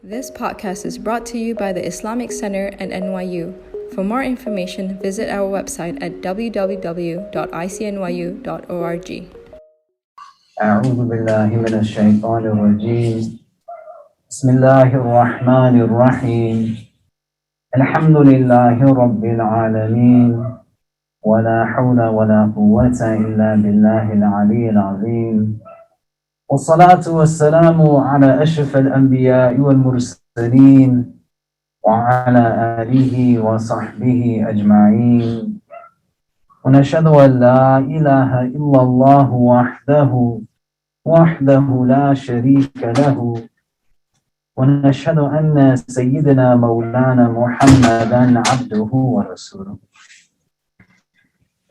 This podcast is brought to you by the Islamic Center and NYU. For more information, visit our website at www.icnyu.org. أعوذ بالله من الشيطان الرجيم بسم الله الرحمن الرحيم الحمد لله رب العالمين ولا حول ولا قوة إلا بالله العلي العظيم والصلاة والسلام على أشرف الأنبياء والمرسلين وعلى آله وصحبه أجمعين ونشهد أن لا إله إلا الله وحده لا شريك له ونشهد أن سيدنا مولانا محمدا عبده ورسوله.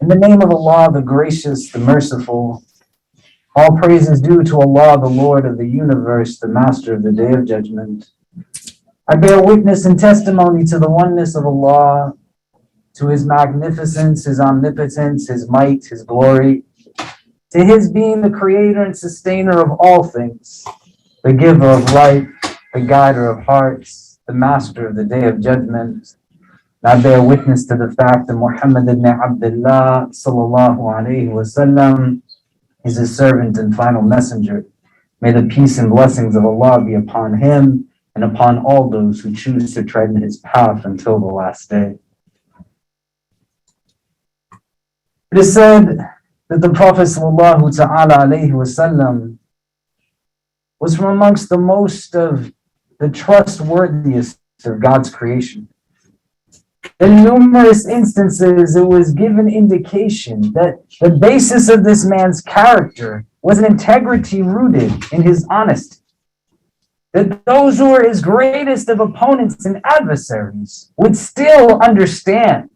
In the name of Allah, the gracious, the merciful, all praise is due to Allah, the Lord of the universe, the master of the day of judgment. I bear witness and testimony to the oneness of Allah, to His magnificence, His omnipotence, His might, His glory, to His being the creator and sustainer of all things, the giver of life, the guider of hearts, the master of the day of judgment. And I bear witness to the fact that Muhammad ibn Abdullah sallallahu alayhi wasallam is His servant and final messenger. May the peace and blessings of Allah be upon him and upon all those who choose to tread in his path until the last day. It is said that the Prophet sallallahu ta'ala alayhi wasallam was from amongst the most of the trustworthiest of God's creation. In numerous instances, it was given indication that the basis of this man's character was an integrity rooted in his honesty. That those who were his greatest of opponents and adversaries would still understand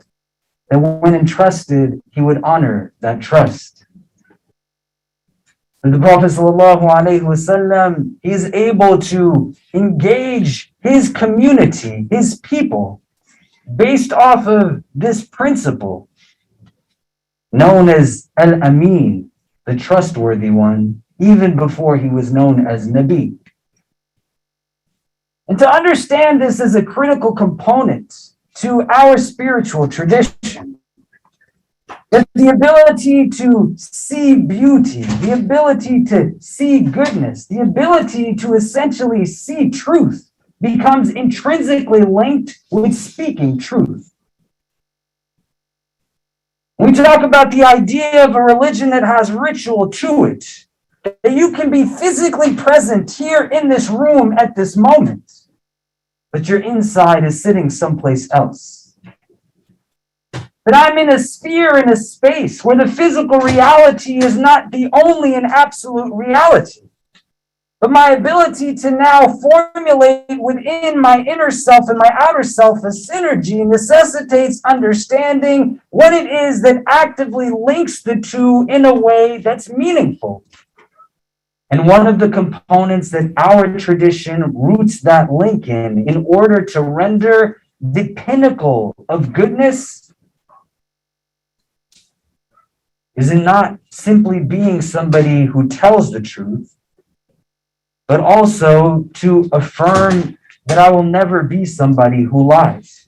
that when entrusted, he would honor that trust. And the Prophet ﷺ, he is able to engage his community, his people, based off of this principle, known as Al-Amin, the trustworthy one, even before he was known as Nabi. And to understand this is a critical component to our spiritual tradition. That the ability to see beauty, the ability to see goodness, the ability to essentially see truth becomes intrinsically linked with speaking truth. We talk about the idea of a religion that has ritual to it, that you can be physically present here in this room at this moment, but your inside is sitting someplace else. That I'm in a sphere, in a space where the physical reality is not the only and absolute reality, but my ability to now formulate within my inner self and my outer self a synergy necessitates understanding what it is that actively links the two in a way that's meaningful. And one of the components that our tradition roots that link in order to render the pinnacle of goodness is in not simply being somebody who tells the truth, but also to affirm that I will never be somebody who lies.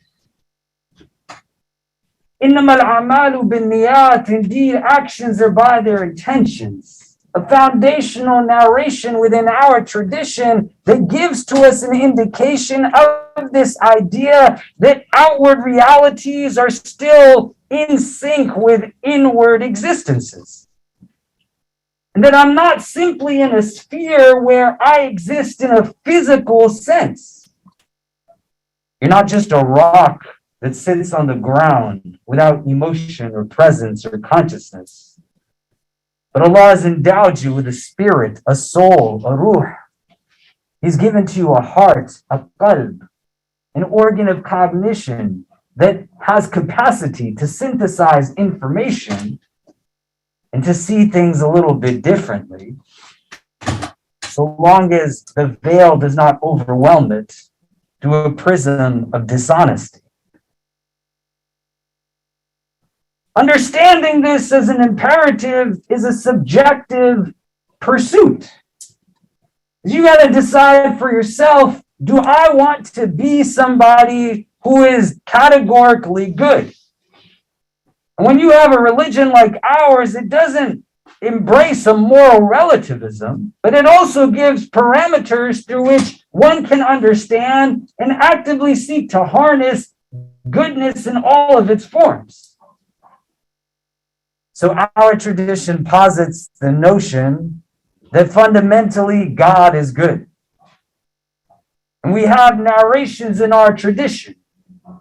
إِنَّمَا الْأَعْمَالُ بِالنِّيَّاتِ, indeed, actions are by their intentions. A foundational narration within our tradition that gives to us an indication of this idea that outward realities are still in sync with inward existences. And that I'm not simply in a sphere where I exist in a physical sense. You're not just a rock that sits on the ground without emotion or presence or consciousness. But Allah has endowed you with a spirit, a soul, a ruh. He's given to you a heart, a qalb, an organ of cognition that has capacity to synthesize information and to see things a little bit differently, so long as the veil does not overwhelm it through a prism of dishonesty. Understanding this as an imperative is a subjective pursuit. You got to decide for yourself do I want to be somebody who is categorically good? And when you have a religion like ours, it doesn't embrace a moral relativism, but it also gives parameters through which one can understand and actively seek to harness goodness in all of its forms. So our tradition posits the notion that fundamentally God is good. And we have narrations in our tradition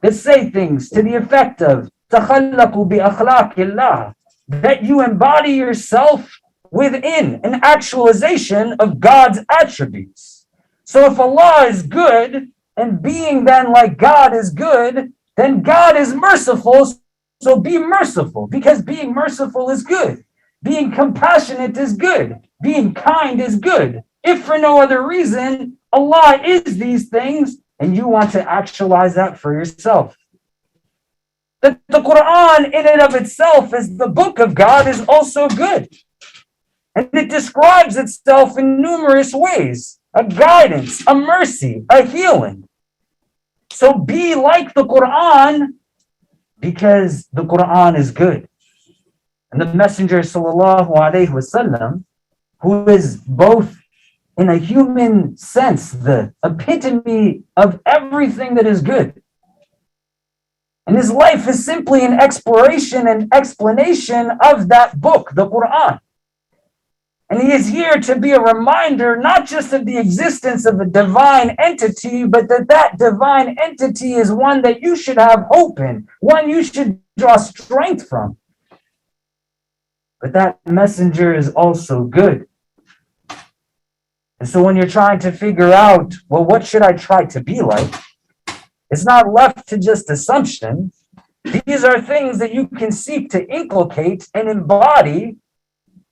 that say things to the effect of تَخَلَّقُوا بِأَخْلَاقِ اللَّهِ, that you embody yourself within an actualization of God's attributes. So if Allah is good, and being then like God is good, then God is merciful, so be merciful, because being merciful is good. Being compassionate is good. Being kind is good. If for no other reason, Allah is these things, and you want to actualize that for yourself. That the Quran in and of itself as the book of God is also good. And it describes itself in numerous ways: a guidance, a mercy, a healing. So be like the Quran because the Quran is good. And the Messenger sallallahu alaihi wasallam, who is both in a human sense the epitome of everything that is good, and his life is simply an exploration and explanation of that book, the Quran. And he is here to be a reminder, not just of the existence of a divine entity, but that divine entity is one that you should have hope in, one you should draw strength from. But that messenger is also good. And so when you're trying to figure out, well, what should I try to be like? It's not left to just assumption. These are things that you can seek to inculcate and embody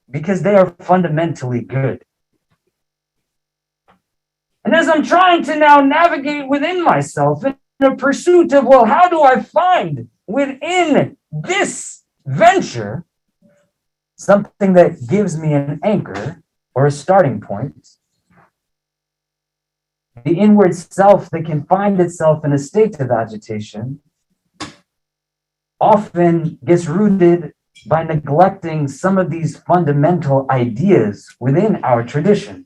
because they are fundamentally good. And as I'm trying to now navigate within myself in a pursuit of, well, how do I find within this venture something that gives me an anchor or a starting point? The inward self that can find itself in a state of agitation often gets rooted by neglecting some of these fundamental ideas within our tradition.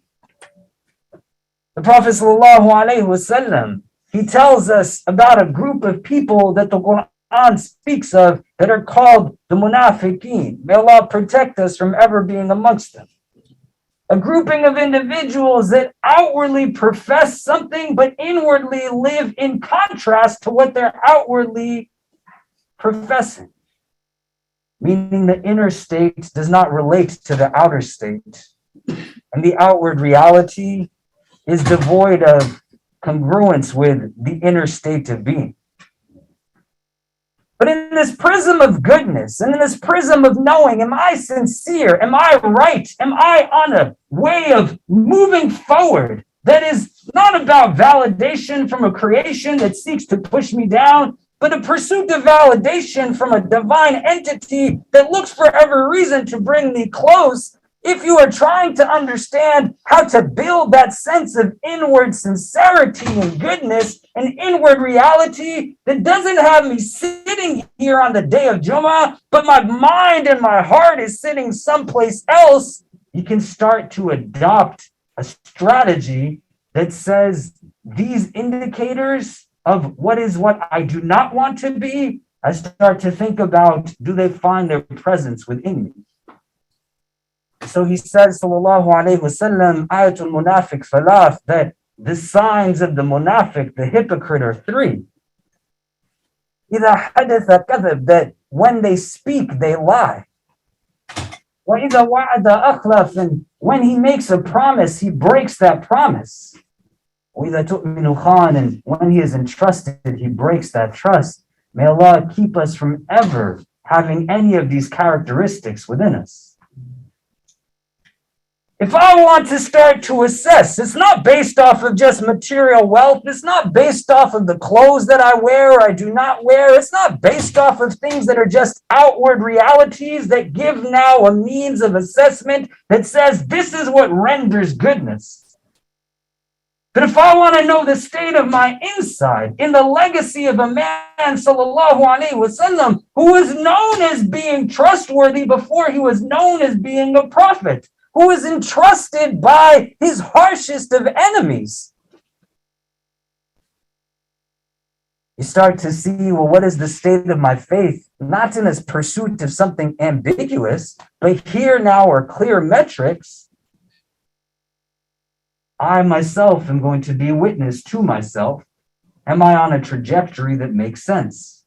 The Prophet ﷺ, he tells us about a group of people that the Quran speaks of that are called the munafiqeen. May Allah protect us from ever being amongst them. A grouping of individuals that outwardly profess something but inwardly live in contrast to what they're outwardly professing. Meaning the inner state does not relate to the outer state. And the outward reality is devoid of congruence with the inner state of being. But in this prism of goodness and in this prism of knowing, am I sincere? Am I right? Am I on a way of moving forward that is not about validation from a creation that seeks to push me down, but a pursuit of validation from a divine entity that looks for every reason to bring me close? If you are trying to understand how to build that sense of inward sincerity and goodness, an inward reality that doesn't have me sitting here on the day of Jummah, but my mind and my heart is sitting someplace else, you can start to adopt a strategy that says these indicators of what I do not want to be, I start to think about, do they find their presence within me? So he says, sallallahu alayhi wasallam, ayatul munafiq thalath, that the signs of the munafiq, the hypocrite, are three. إِذَا حَدَثَ كَذَبْ, that when they speak, they lie. وَإِذَا وَعَدَ أَخْلَفَ, and when he makes a promise, he breaks that promise. وَإِذَا تُؤْمِنُ خَانٍ, and when he is entrusted, he breaks that trust. May Allah keep us from ever having any of these characteristics within us. If I want to start to assess, it's not based off of just material wealth. It's not based off of the clothes that I wear or I do not wear. It's not based off of things that are just outward realities that give now a means of assessment that says this is what renders goodness. But if I want to know the state of my inside in the legacy of a man, sallallahu alaihi wasallam, who was known as being trustworthy before he was known as being a prophet, who was entrusted by his harshest of enemies, you start to see, well, what is the state of my faith? Not in its pursuit of something ambiguous, but here now are clear metrics. I myself am going to be a witness to myself. Am I on a trajectory that makes sense?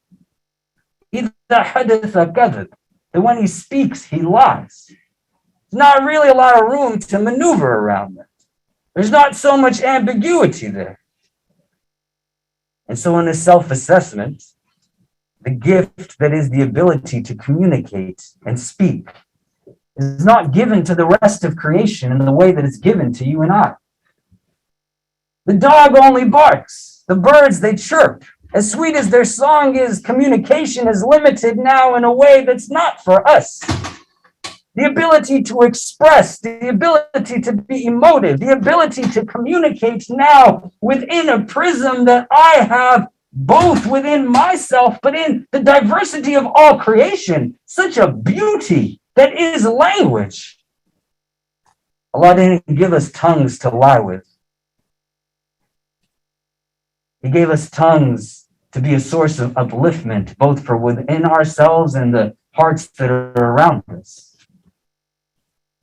إِذَا حَدَثَ كَذَبَ, that when he speaks, he lies. There's not really a lot of room to maneuver around that. There's not so much ambiguity there. And so in this self-assessment, the gift that is the ability to communicate and speak is not given to the rest of creation in the way that it's given to you and I. The dog only barks. The birds, they chirp. As sweet as their song is, communication is limited now in a way that's not for us. The ability to express, the ability to be emotive, the ability to communicate now within a prism that I have both within myself, but in the diversity of all creation, such a beauty that is language. Allah didn't give us tongues to lie with. He gave us tongues to be a source of upliftment, both for within ourselves and the hearts that are around us.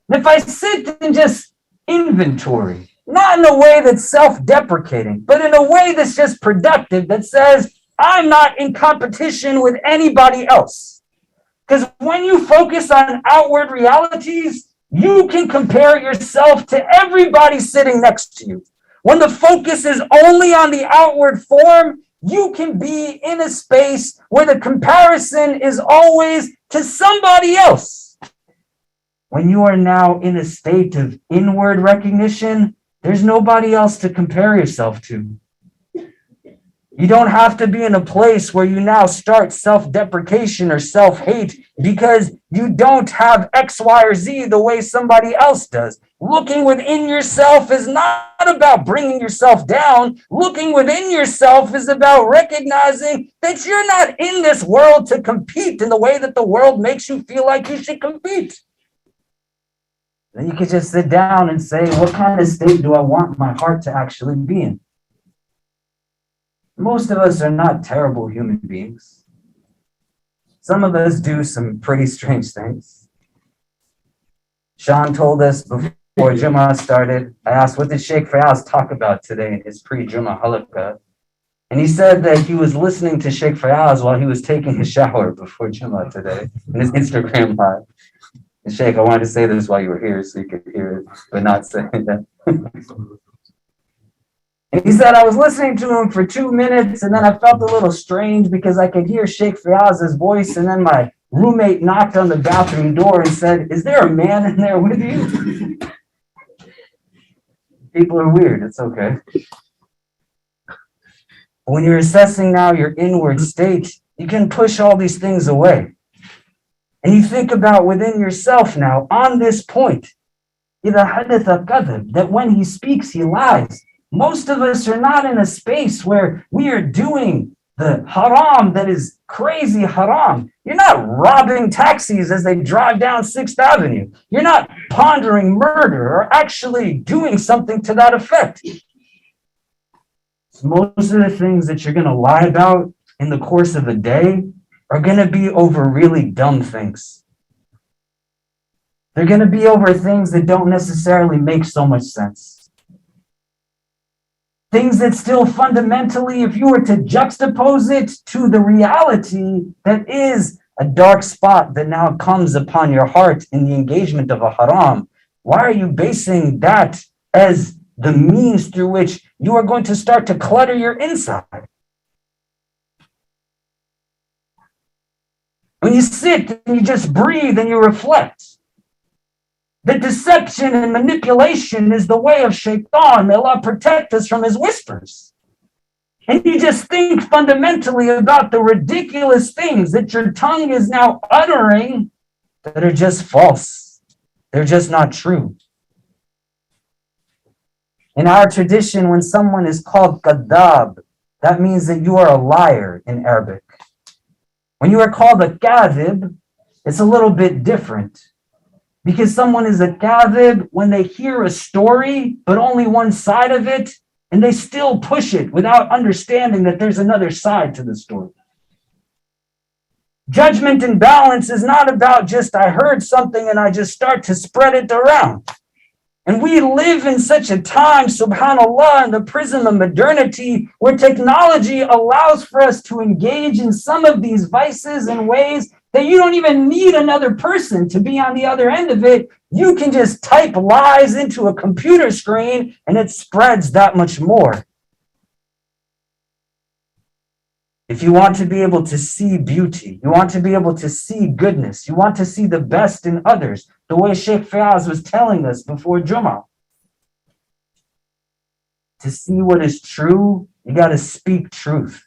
And if I sit and just inventory, not in a way that's self-deprecating, but in a way that's just productive, that says, I'm not in competition with anybody else. Because when you focus on outward realities, you can compare yourself to everybody sitting next to you. When the focus is only on the outward form, you can be in a space where the comparison is always to somebody else. When you are now in a state of inward recognition, there's nobody else to compare yourself to. You don't have to be in a place where you now start self-deprecation or self-hate because you don't have X, Y, or Z the way somebody else does. Looking within yourself is not about bringing yourself down. Looking within yourself is about recognizing that you're not in this world to compete in the way that the world makes you feel like you should compete. Then you can just sit down and say, what kind of state do I want my heart to actually be in? Most of us are not terrible human beings. Some of us do some pretty strange things. Sean told us before Jummah started, I asked, what did Sheikh Fayaz talk about today in his pre-Jummah halaqah? And he said that he was listening to Sheikh Fayaz while he was taking his shower before Jummah today in his Instagram live. And Sheikh, I wanted to say this while you were here so you could hear it, but not say that. And he said, I was listening to him for 2 minutes and then I felt a little strange because I could hear Sheikh Fayaz's voice, and then my roommate knocked on the bathroom door and said, is there a man in there with you? People are weird, it's okay. When you're assessing now your inward state, you can push all these things away. And you think about within yourself now, on this point, that when he speaks, he lies. Most of us are not in a space where we are doing the haram that is crazy haram. You're not robbing taxis as they drive down 6th Avenue. You're not pondering murder or actually doing something to that effect. So most of the things that you're going to lie about in the course of a day are going to be over really dumb things. They're going to be over things that don't necessarily make so much sense. Things that still fundamentally, if you were to juxtapose it to the reality that is a dark spot that now comes upon your heart in the engagement of a haram, why are you basing that as the means through which you are going to start to clutter your inside? When you sit and you just breathe and you reflect, the deception and manipulation is the way of shaitan. May Allah protect us from his whispers. And you just think fundamentally about the ridiculous things that your tongue is now uttering that are just false. They're just not true. In our tradition, when someone is called kadab, that means that you are a liar in Arabic. When you are called a kadhib, it's a little bit different. Because someone is a kadhib when they hear a story, but only one side of it, and they still push it without understanding that there's another side to the story. Judgment and balance is not about just I heard something and I just start to spread it around. And we live in such a time, subhanAllah, in the prism of modernity, where technology allows for us to engage in some of these vices in ways that you don't even need another person to be on the other end of it. You can just type lies into a computer screen and it spreads that much more. If you want to be able to see beauty, you want to be able to see goodness, you want to see the best in others, the way Sheikh Fayaz was telling us before Jummah. To see what is true, you got to speak truth.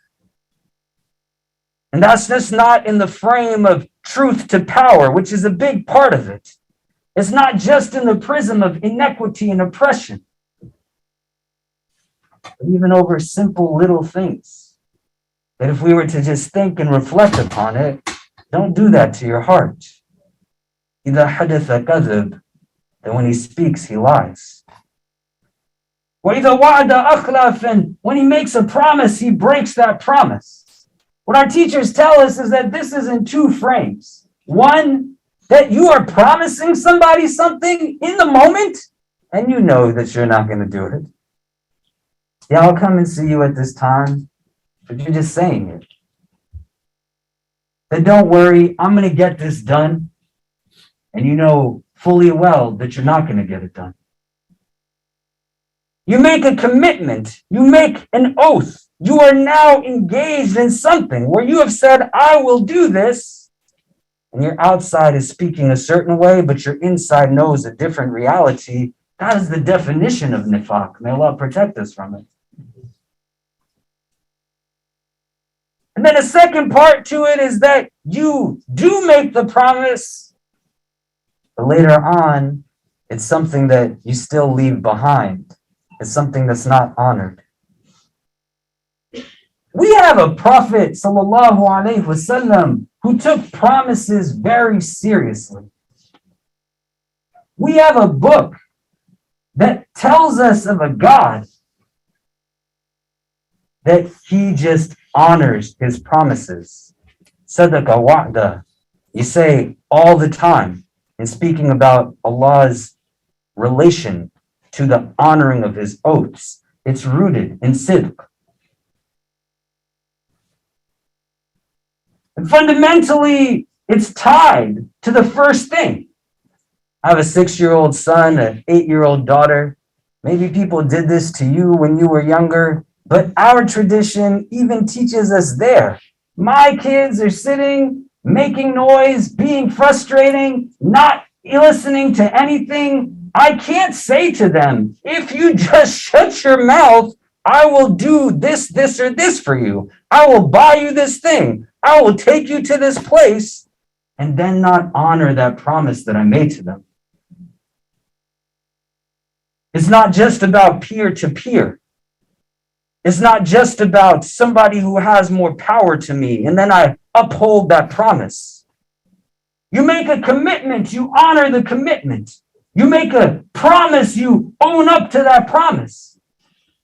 And that's just not in the frame of truth to power, which is a big part of it. It's not just in the prism of inequity and oppression, but even over simple little things. That if we were to just think and reflect upon it, don't do that to your heart. إِذَا حَدَثَ كَذَبَ, that when he speaks, he lies. وَإِذَا وَعَدَ أَخْلَفَ, and when he makes a promise, he breaks that promise. What our teachers tell us is that this is in two frames. One, that you are promising somebody something in the moment, and you know that you're not going to do it. Yeah, I'll come and see you at this time, but you're just saying it. Then don't worry, I'm going to get this done. And you know fully well that you're not going to get it done. You make a commitment. You make an oath. You are now engaged in something where you have said, I will do this. And your outside is speaking a certain way, but your inside knows a different reality. That is the definition of nifaq. May Allah protect us from it. And then a second part to it is that you do make the promise, but later on, it's something that you still leave behind. It's something that's not honored. We have a Prophet, sallallahu alaihi wasallam, who took promises very seriously. We have a book that tells us of a God that he just honors his promises. Sadaqa wa'da. You say all the time in speaking about Allah's relation to the honoring of his oaths. It's rooted in sidq. And fundamentally, it's tied to the first thing. I have a 6-year-old son, an 8-year-old daughter. Maybe people did this to you when you were younger. But our tradition even teaches us there. My kids are sitting, making noise, being frustrating, not listening to anything. I can't say to them, if you just shut your mouth, I will do this, this, or this for you. I will buy you this thing. I will take you to this place, and then not honor that promise that I made to them. It's not just about peer to peer. It's not just about somebody who has more power to me, and then I uphold that promise. You make a commitment, you honor the commitment. You make a promise, you own up to that promise.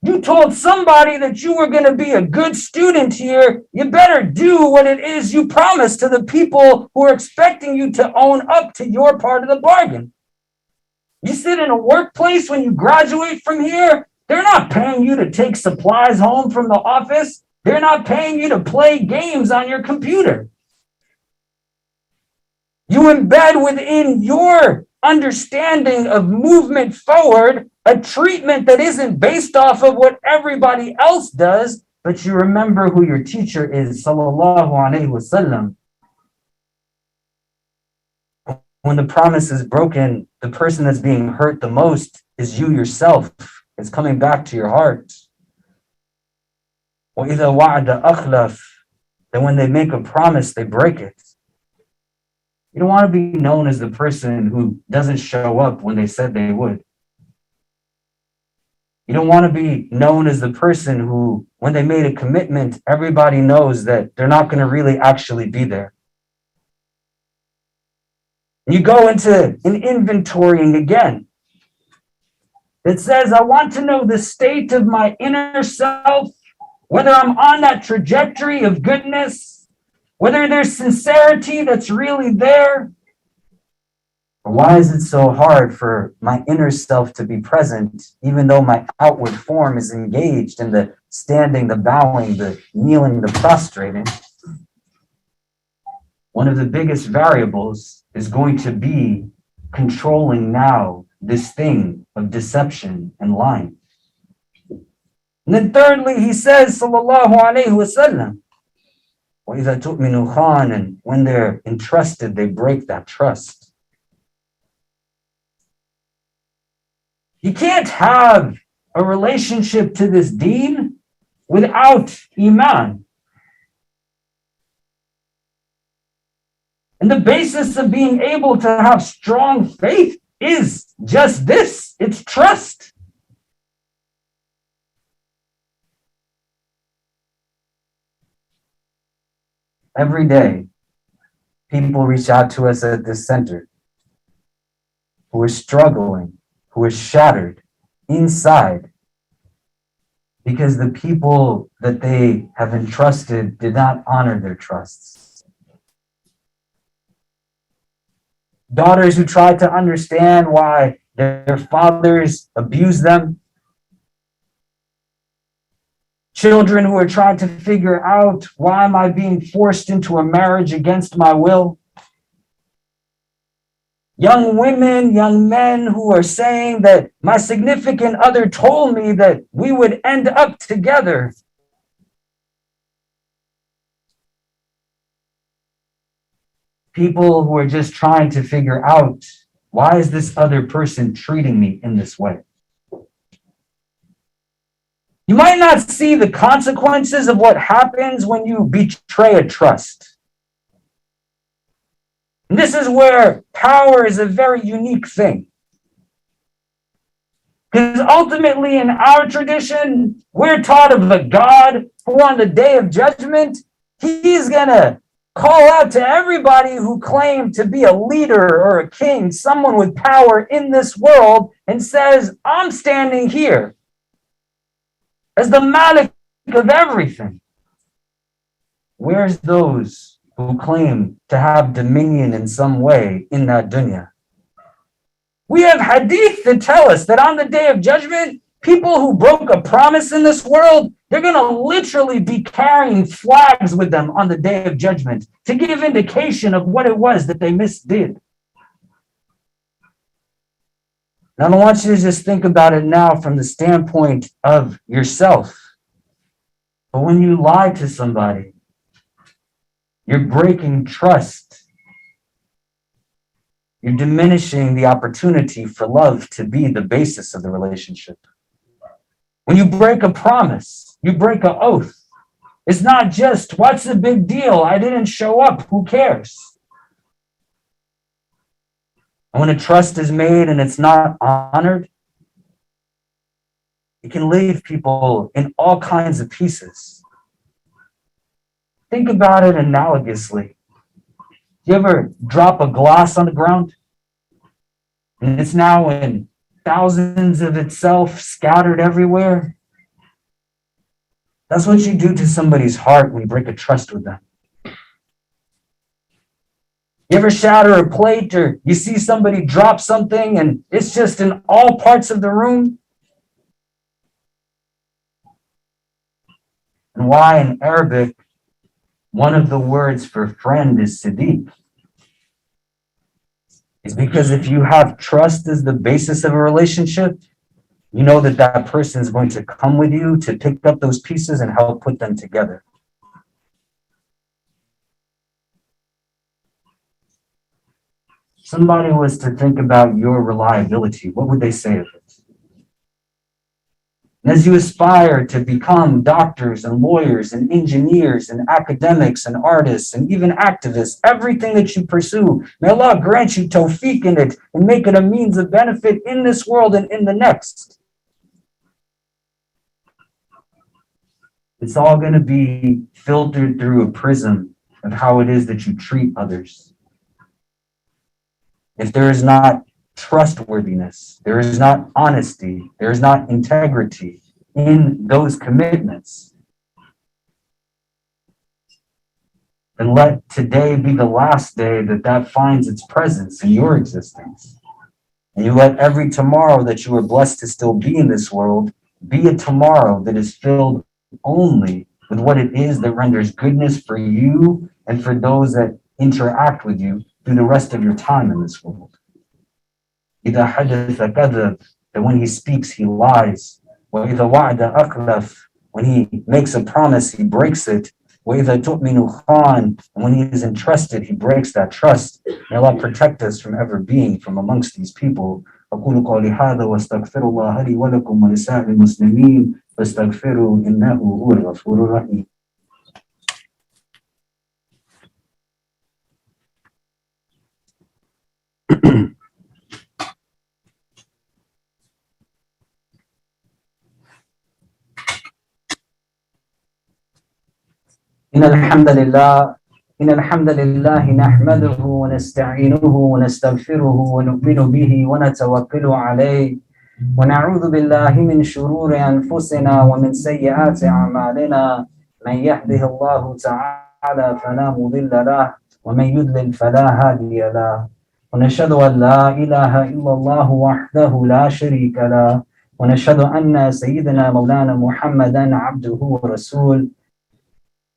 You told somebody that you were going to be a good student here. You better do what it is you promised to the people who are expecting you to own up to your part of the bargain. You sit in a workplace when you graduate from here. They're not paying you to take supplies home from the office. They're not paying you to play games on your computer. You embed within your understanding of movement forward a treatment that isn't based off of what everybody else does, but you remember who your teacher is, sallallahu alaihi wasallam. When the promise is broken, the person that's being hurt the most is you yourself. It's coming back to your heart. وَإِذَا وَعَدَ أَخْلَفَ, that when they make a promise, they break it. You don't want to be known as the person who doesn't show up when they said they would. You don't want to be known as the person who, when they made a commitment, everybody knows that they're not going to really actually be there. You go into an inventorying again. It says, I want to know the state of my inner self, whether I'm on that trajectory of goodness, whether there's sincerity that's really there. Or why is it so hard for my inner self to be present, even though my outward form is engaged in the standing, the bowing, the kneeling, the prostrating? One of the biggest variables is going to be controlling now this thing of deception and lying. And then thirdly, he says, sallallahu alayhi wasallam, وَإِذَا تُؤْمِنُوا خَانٍ, and when they're entrusted, they break that trust. You can't have a relationship to this deen without iman. And the basis of being able to have strong faith is just this, it's trust. Every day, people reach out to us at this center who are struggling, who are shattered inside because the people that they have entrusted did not honor their trusts. Daughters who tried to understand why their fathers abused them. Children who are trying to figure out, why am I being forced into a marriage against my will? Young women, young men who are saying that my significant other told me that we would end up together. People who are just trying to figure out, why is this other person treating me in this way? You might not see the consequences of what happens when you betray a trust. And this is where power is a very unique thing. Because ultimately in our tradition, we're taught of a God who on the day of judgment, he's going to call out to everybody who claimed to be a leader or a king, someone with power in this world, and says, I'm standing here as the Malik of everything. Where's those who claim to have dominion in some way in that dunya? We have hadith that tell us that on the day of judgment, people who broke a promise in this world, they're going to literally be carrying flags with them on the day of judgment to give indication of what it was that they misdid. Now, I don't want you to just think about it now from the standpoint of yourself. But when you lie to somebody, you're breaking trust. You're diminishing the opportunity for love to be the basis of the relationship. When you break a promise, you break an oath. It's not just, what's the big deal? I didn't show up. Who cares? And when a trust is made and it's not honored, it can leave people in all kinds of pieces. Think about it analogously. You ever drop a glass on the ground? And it's now in thousands of itself scattered everywhere? That's what you do to somebody's heart when you break a trust with them. You ever shatter a plate or you see somebody drop something and it's just in all parts of the room? And why in Arabic, one of the words for friend is Siddiq? Is because if you have trust as the basis of a relationship, you know that that person is going to come with you to pick up those pieces and help put them together. Somebody was to think about your reliability, what would they say of it? And as you aspire to become doctors and lawyers and engineers and academics and artists and even activists, everything that you pursue, may Allah grant you tawfiq in it and make it a means of benefit in this world and in the next. It's all going to be filtered through a prism of how it is that you treat others. If there is not trustworthiness, there is not honesty, there is not integrity in those commitments, then let today be the last day that finds its presence in your existence. And you let every tomorrow that you are blessed to still be in this world be a tomorrow that is filled only with what it is that renders goodness for you and for those that interact with you through the rest of your time in this world. إِذَا حَدَثَ كَذَبَ, that when he speaks, he lies. وَإِذَا وَعْدَ أَخْلَفَ, when he makes a promise, he breaks it. وَإِذَا تُؤْمِنُ خَانَ, and when he is entrusted, he breaks that trust. May Allah protect us from ever being from amongst these people. أقول قولي هذا واستغفر الله لي ولكم ولسائر المسلمين فاستغفروا إنه هو الغفور الرحيم. إن الحمد لله نحمده ونستعينه ونستغفره ونؤمن به ونتوكل عليه ونعوذ بالله من شرور أنفسنا ومن سيئات أعمالنا من يهده الله تعالى فلا مضل له ومن يضلل فلا هادي له ونشهد أن لا إله إلا الله وحده لا شريك له ونشهد أن سيدنا مولانا محمدا عبده ورسوله.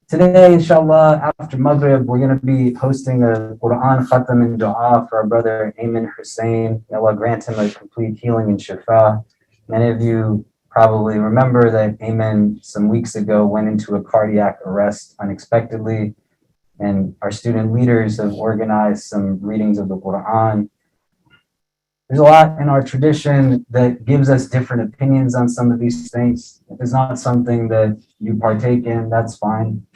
Today, inshallah, after Maghrib, we're going to be hosting a Quran Khatam and Dua for our brother Ayman Hussein. May Allah grant him a complete healing and shifa. Many of you probably remember that Ayman some weeks ago went into a cardiac arrest unexpectedly, and our student leaders have organized some readings of the Quran. There's a lot in our tradition that gives us different opinions on some of these things. If it's not something that you partake in, that's fine.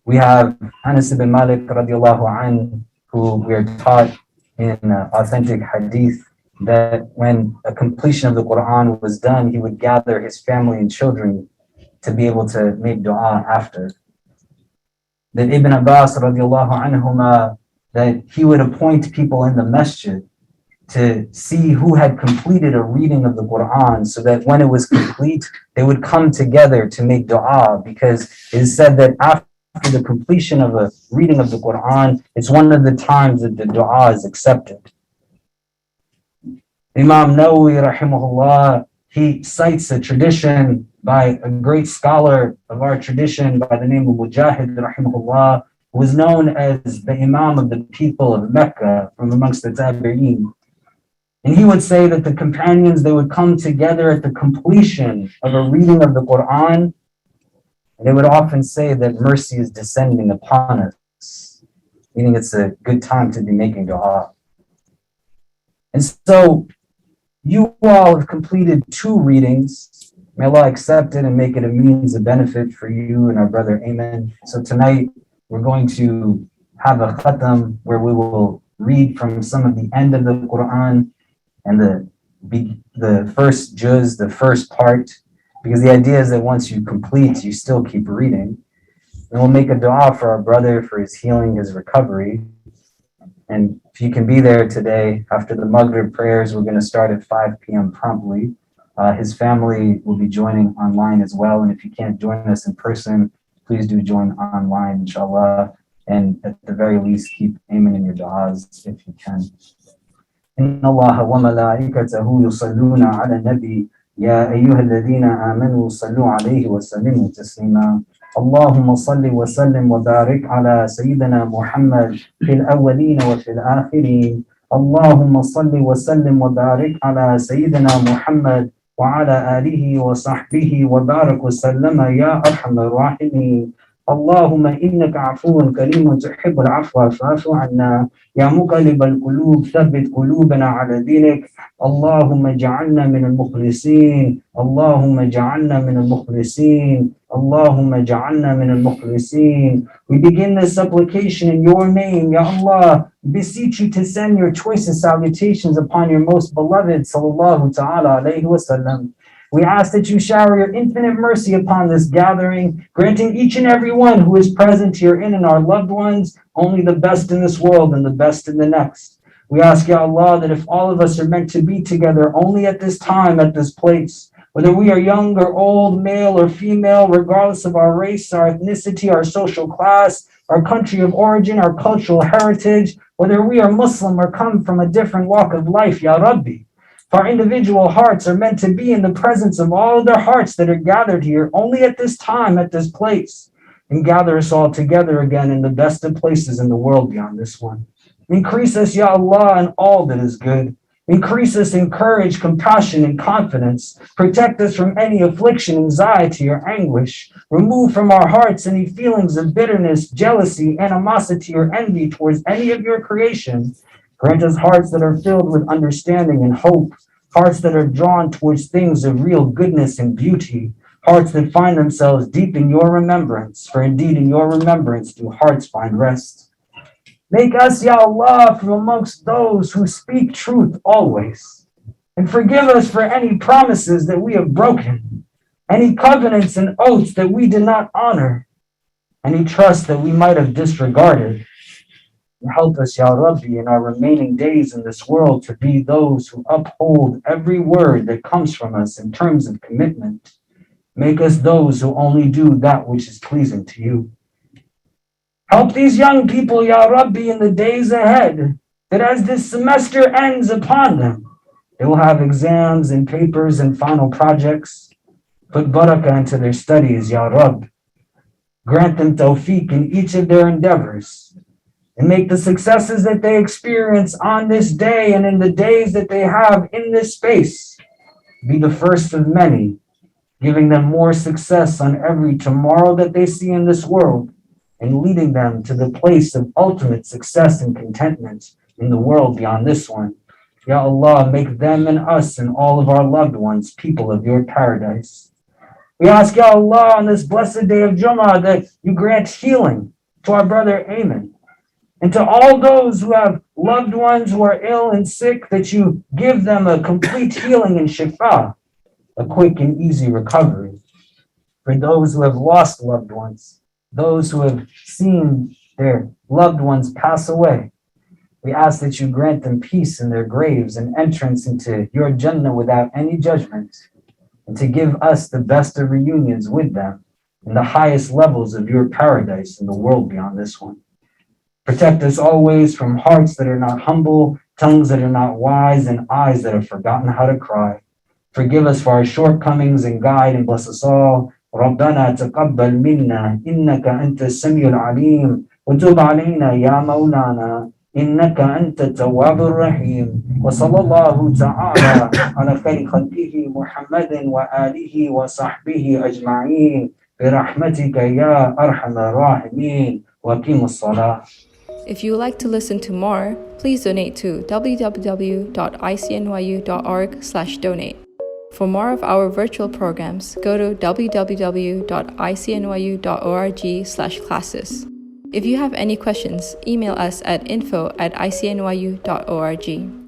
We have Anas ibn Malik radiallahu anhu, who we are taught in authentic hadith that when a completion of the Quran was done, he would gather his family and children to be able to make dua after. That Ibn Abbas radiallahu anhuma, that he would appoint people in the masjid to see who had completed a reading of the Quran, so that when it was complete, they would come together to make dua, because it is said that after the completion of a reading of the Quran, it's one of the times that the dua is accepted. Imam Nawawi rahimahullah, he cites a tradition by a great scholar of our tradition by the name of Mujahid rahimahullah, who was known as the Imam of the people of Mecca from amongst the Tabi'een. And he would say that the companions, they would come together at the completion of a reading of the Quran, and they would often say that mercy is descending upon us, meaning it's a good time to be making dua. And so you all have completed 2 readings. May Allah accept it and make it a means of benefit for you and our brother Ayman. So tonight we're going to have a khatam where we will read from some of the end of the Quran and the first juz, the first part, because the idea is that once you complete, you still keep reading. And we'll make a dua for our brother for his healing, his recovery. And if you can be there today, after the Maghrib prayers, we're going to start at 5 p.m. promptly. His family will be joining online as well. And if you can't join us in person, please do join online, inshallah. And at the very least, keep Ayman in your du'as if you can. إن الله وملائكته يصلون على النبي يا أيها الذين آمنوا صلوا عليه وسلموا تسليما اللهم صل وسلم وبارك على سيدنا محمد في الأولين وفي الآخرين اللهم صل وسلم وبارك على سيدنا محمد وعلى آله وصحبه وبارك وسلم يا أرحم الراحمين اللهم إنك عفو كريم تحب العفو فاعف عنا يا مقلب القلوب ثبت قلوبنا على دينك اللهم اجعلنا من المخلصين اللهم اجعلنا من المخلصين اللهم اجعلنا من المخلصين. We begin this supplication in your name, Ya Allah. Beseech you to send your choicest salutations upon your most beloved sallallahu ta'ala alayhi wa sallam. We ask that you shower your infinite mercy upon this gathering, granting each and every one who is present herein and our loved ones only the best in this world and the best in the next. We ask, Ya Allah, that if all of us are meant to be together only at this time, at this place, whether we are young or old, male or female, regardless of our race, our ethnicity, our social class, our country of origin, our cultural heritage, whether we are Muslim or come from a different walk of life, Ya Rabbi, if our individual hearts are meant to be in the presence of all other hearts that are gathered here only at this time, at this place, and gather us all together again in the best of places in the world beyond this one. Increase us, Ya Allah, in all that is good. Increase us in courage, compassion, and confidence. Protect us from any affliction, anxiety, or anguish. Remove from our hearts any feelings of bitterness, jealousy, animosity, or envy towards any of your creation. Grant us hearts that are filled with understanding and hope, hearts that are drawn towards things of real goodness and beauty, hearts that find themselves deep in your remembrance, for indeed in your remembrance do hearts find rest. Make us, Ya Allah, from amongst those who speak truth always, and forgive us for any promises that we have broken, any covenants and oaths that we did not honor, any trust that we might have disregarded. And help us, Ya Rabbi, in our remaining days in this world to be those who uphold every word that comes from us in terms of commitment. Make us those who only do that which is pleasing to you. Help these young people, Ya Rabbi, in the days ahead, that as this semester ends upon them, they will have exams and papers and final projects. Put barakah into their studies, Ya Rabb. Grant them tawfiq in each of their endeavors, and make the successes that they experience on this day and in the days that they have in this space be the first of many, giving them more success on every tomorrow that they see in this world, and leading them to the place of ultimate success and contentment in the world beyond this one. Ya Allah, make them and us and all of our loved ones people of your paradise. We ask, Ya Allah, on this blessed day of Jummah that you grant healing to our brother Ayman, and to all those who have loved ones who are ill and sick, that you give them a complete healing and shifa, a quick and easy recovery. For those who have lost loved ones, those who have seen their loved ones pass away, we ask that you grant them peace in their graves and entrance into your Jannah without any judgment, and to give us the best of reunions with them in the highest levels of your paradise in the world beyond this one. Protect us always from hearts that are not humble, tongues that are not wise, and eyes that have forgotten how to cry. Forgive us for our shortcomings and guide and bless us all. ربنا تقبل منا إنك أنت السميع العليم وتب علينا يا مولانا إنك أنت التواب الرحيم وصلى الله تعالى على خير خلقه محمد وآله وصحبه أجمعين برحمتك يا أرحم الراحمين وقم الصلاة. If you would like to listen to more, please donate to www.icnyu.org/donate. For more of our virtual programs, go to www.icnyu.org/classes. If you have any questions, email us at info@icnyu.org.